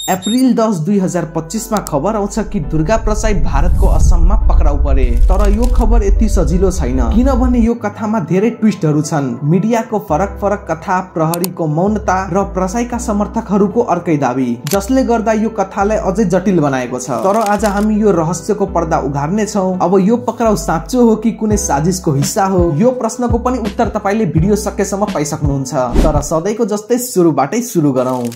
April 10, 2025 मा खबर आउँछ कि दुर्गा प्रसाई भारतको असममा पक्राउ परे। तर यो खबर यति सजिलो छैन, किनभने यो कथामा धेरै ट्विस्टहरू छन्। मिडियाको फरक कथा, प्रहरीको मौनता र प्रसाईका समर्थकहरूको अर्कै दाबी, जसले गर्दा यो कथालाई अझै जटिल बनाएको छ। तर आज हामी यो रहस्यको पर्दा उघार्ने छौं। अब यो पक्राउ साँचो हो कि कुनै साजिसको हिस्सा हो, यो प्रश्नको पनि उत्तर तपाईले भिडियो सकेसम्म पाइसक्नुहुन्छ। तर सधैँको जस्तै सुरुबाटै सुरु गरौं।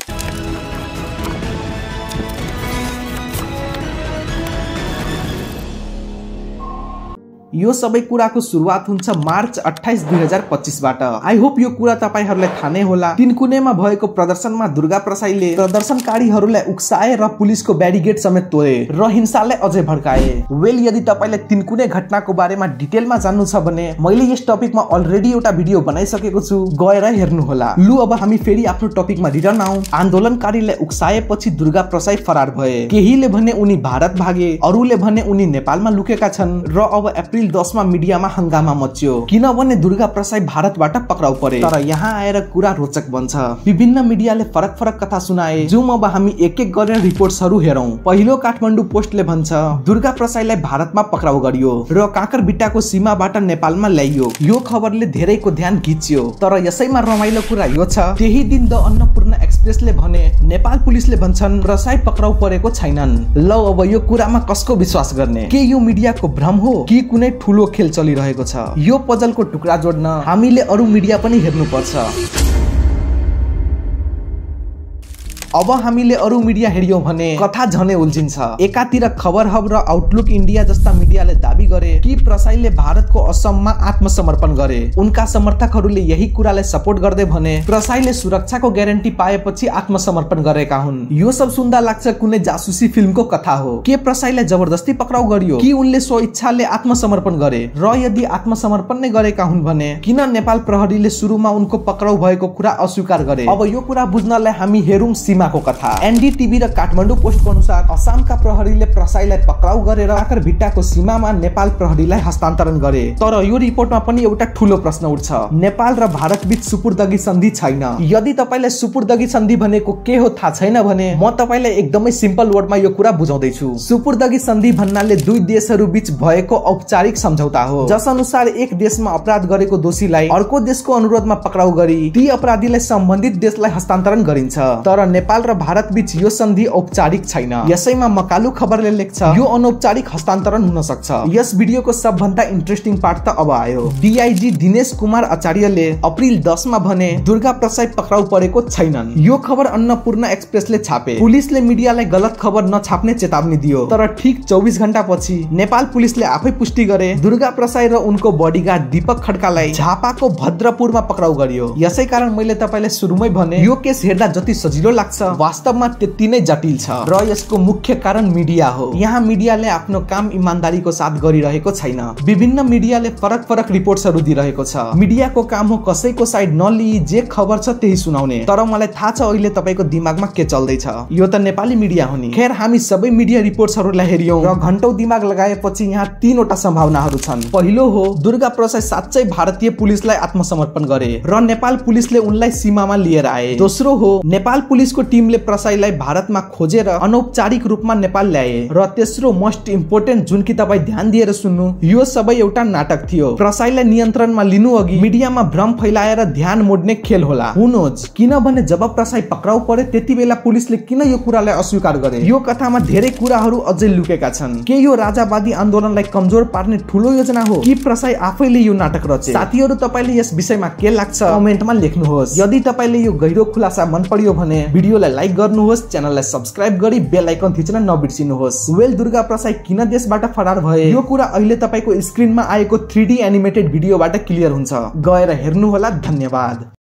यो सबै कुराको सुरुवात हुन्छ मार्च 28, 2025 बाट। आई होप यो कुरा तपाईहरुलाई थाहा नै होला। तिनकुनेमा भएको प्रदर्शनमा दुर्गा प्रसाईले प्रदर्शनकारीहरूलाई उक्साए र पुलिसको ब्यारिकेड समेत तोडे र हिंसालाई अझै भड्काए। वेल, यदि तपाईलाई तिनकुने घटनाको बारेमा डिटेलमा जान्नु छ भने मैले यस टपिकमा अलरेडी एउटा भिडियो बनाइसकेको छु, गएर हेर्नु होला। लु अब हामी फेरि आफ्नो टपिकमा रिटर्न आउँ। आन्दोलनकारीलाई उक्साएपछि दुर्गा प्रसाई फरार भए। केहीले भने उनी भारत भागे, अरूले भने उनी नेपालमा लुकेका छन् र अब अप्रिल 10 मा मिडियामा हंगामा मच्यो, किनभने दुर्गा प्रसाई भारतबाट पक्राउ परे। तर यहाँ आएर कुरा रोचक बन्छ। विभिन्न मिडियाले फरक कथा सुनाए। जुम अब हामी एक गरेर रिपोर्ट्सहरू हेरौं। पहिलो काठमाडौँ पोस्टले भन्छ दुर्गा प्रसाईलाई भारतमा पक्राउ गरियो र काँकरबिट्टाको सीमाबाट नेपालमा ल्याइयो। यो खबरले धेरैको ध्यान खिच्यो। तर यसैमा रमाइलो कुरा यो छ, त्यही दिन द अन्नपूर्ण एक्सप्रेसले भने नेपाल पुलिसले भन्छन् प्रसाई पक्राउ परेको छैनन्। लौ अब यो कुरामा कसको विश्वास गर्ने? के यो मिडियाको भ्रम हो कि कुनै ठूलो खेल चलिरहेको छ? यो पजलको टुक्रा जोड्न हामीले अरु मिडिया पनि हेर्नुपर्छ। अब हामीले अरु मिडिया हेर्यौं भने कथा झनै उल्झिन्छ। एकातिर खबर हब र आउटलुक इन्डिया जस्ता मिडियाले दाबी गरे कि प्रसाईले भारतको असममा आत्मसमर्पण गरे। उनका समर्थकहरूले यही कुरालाई सपोर्ट गर्दै भने प्रसाईले सुरक्षाको ग्यारेन्टी पाएपछि आत्मसमर्पण गरेका हुन्। यो सब सुन्दा लाग्छ कुनै जासुसी फिल्मको कथा हो। के प्रसाईलाई जबरजस्ती पक्राउ गरियो कि उनले स्वइच्छाले आत्मसमर्पण गरे? र यदि आत्मसमर्पण नै गरेका हुन् भने किन नेपाल प्रहरीले सुरुमा उनको पक्राउ भएको कुरा अस्वीकार गरे? अब यो कुरा बुझ्नलाई हामी हेरौं सीमाको कथा। एनडीटीभी र काठमाडौँ पोस्टको अनुसार असमका प्रहरीले प्रसाईलाई पक्राउ गरेर काँकरबिट्टाको सीमामा नेपाल प्रहरीलाई हस्तान्तरण गरे। तर यो रिपोर्टमा पनि एउटा ठूलो प्रश्न उठ्छ। नेपाल र भारत बीच सुपुर्दगी सन्धि छैन। यदि तपाईलाई सुपुर्दगी सन्धि भनेको के हो थाहा छैन भने म तपाईलाई एकदमै सिम्पल वर्डमा यो कुरा बुझाउँदै छु। सुपुर्दगी सन्धि भन्नाले दुई देशहरू बीच भएको औपचारिक सम्झौता हो, जस अनुसार एक देशमा अपराध गरेको दोषीलाई अर्को देशको अनुरोधमा पक्राउ गरी ती अपराधीलाई सम्बन्धित देशलाई हस्तान्तरण गरिन्छ। तर नेपाल र भारत बीच यो सन्धि औपचारिक छैन। यसैमा मकालु खबरले लेख्छ यो अनौपचारिक हस्तान्तरण हुन सक्छ। यस भिडियोको सबभन्दा इन्ट्रेस्टिङ पार्ट त अब आयो। डीआईजी दिनेश कुमार आचार्यले अप्रिल 10 मा भने दुर्गा प्रसाई पक्राउ परेको छैनन्। यो खबर अन्नपूर्ण एक्सप्रेसले छापे। पुलिसले मिडियालाई गलत खबर नछाप्ने चेतावनी दियो। तर ठीक 24 घण्टा पछि नेपाल पुलिसले आफै पुष्टि गरे दुर्गा प्रसाई र उनको बडीगार्ड दीपक खड्कालाई झापाको भद्रपुरमा पक्राउ गरियो। यसै कारण मैले तपाईलाई सुरुमै भने यो केस हेर्दा जति सजिलो लाग्छ वास्तवमा त्यति नै जटिल छ र यसको मुख्य कारण मिडिया हो। यहाँ मिडियाले आफ्नो काम इमानदारीको साथ गरिरहेको छैन। विभिन्न मिडियाले फरक रिपोर्ट्सहरू दिइरहेको छ। मिडियाको काम हो कसैको साइड नलिई जे खबर छ त्यही सुनाउने। तर मलाई थाहा छ अहिले तपाईको दिमागमा के चल्दैछ, यो त नेपाली मिडिया हो नि। खैर, हामी सबै मिडिया रिपोर्ट्सहरूलाई हेर्यौं र घण्टौं दिमाग लगाएपछि यहाँ तीनवटा सम्भावनाहरू छन्। पहिलो हो दुर्गा प्रसाई साच्चै भारतीय पुलिसलाई आत्मसमर्पण गरे र नेपाल पुलिसले उनलाई सीमामा लिएर आए। दोस्रो हो नेपाल पुलिसको टिमले प्रसाईलाई भारतमा खोजेर अनौपचारिक रूपमा नेपाल ल्याए। र तेस्रो मोस्ट इम्पोर्टेन्ट जुन कि तपाई ध्यान दिएर सुन्नु, यो सबै एउटा नाटक थियो। प्रसाईलाई नियन्त्रणमा लिनु अघि मिडियामा भ्रम फैलाएर ध्यान मोड्ने खेल होला। हु नोज, किनभने जब प्रसाई पक्राउ परे त्यति बेला पुलिसले किन यो कुरालाई अस्वीकार गरे? यो कथामा धेरै कुराहरू अझै लुकेका छन्। के यो राजावादी आन्दोलनलाई कमजोर पार्ने ठूलो योजना हो कि प्रसाई आफैले यो नाटक रचे? साथीहरू, तपाईले यस विषयमा के लाग्छ कमेन्टमा लेख्नुहोस्। यदि तपाईले यो गहिरो खुलासा मन पर्यो भने भिडियोलाई लाइक गर्नुहोस्, च्यानललाई सब्स्क्राइब गरी बेल आइकन थिच्न नबिर्सिनुहोस्। वेल, दुर्गा प्रसाई किन देशबाट फरार भए यो कुरा अहिले तपाईको स्क्रिनमा आएको 3D एनिमेटेड भिडियोबाट क्लियर हुन्छ। गएर हेर्नु होला। धन्यवाद।